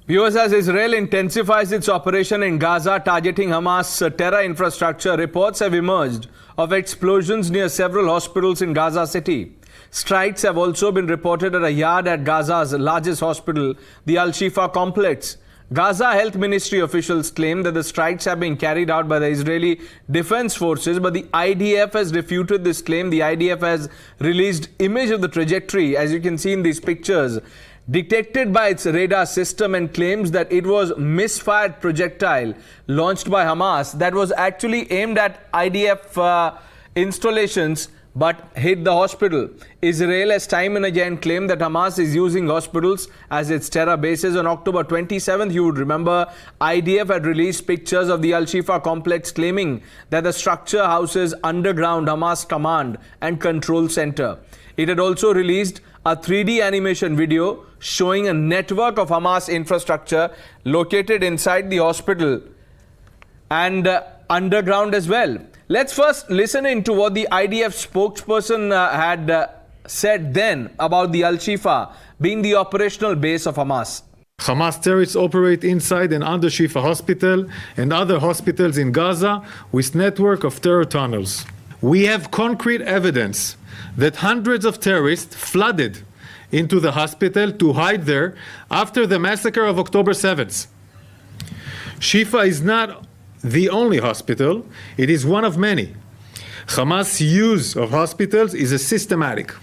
Viewers, as Israel intensifies its operation in Gaza targeting Hamas terror infrastructure, reports have emerged of explosions near several hospitals in Gaza City. Strikes have also been reported at a yard at Gaza's largest hospital, the Al-Shifa complex. Gaza Health Ministry officials claim that the strikes have been carried out by the Israeli Defense Forces, but the IDF has refuted this claim. The IDF has released image of the trajectory, as you can see in these pictures, detected by its radar system, and claims that it was misfired projectile launched by Hamas that was actually aimed at IDF installations but hit the hospital. Israel has time and again claimed that Hamas is using hospitals as its terror bases. On October 27th, you would remember, IDF had released pictures of the Al-Shifa complex claiming that the structure houses underground Hamas command and control center. It had also released a 3D animation video showing a network of Hamas infrastructure located inside the hospital and underground as well. Let's first listen into what the IDF spokesperson had said then about the Al-Shifa being the operational base of Hamas. Hamas terrorists operate inside and under Shifa Hospital and other hospitals in Gaza with network of terror tunnels. We have concrete evidence that hundreds of terrorists flooded into the hospital to hide there after the massacre of October 7th. Shifa is not the only hospital, it is one of many. Hamas' use of hospitals is systematic.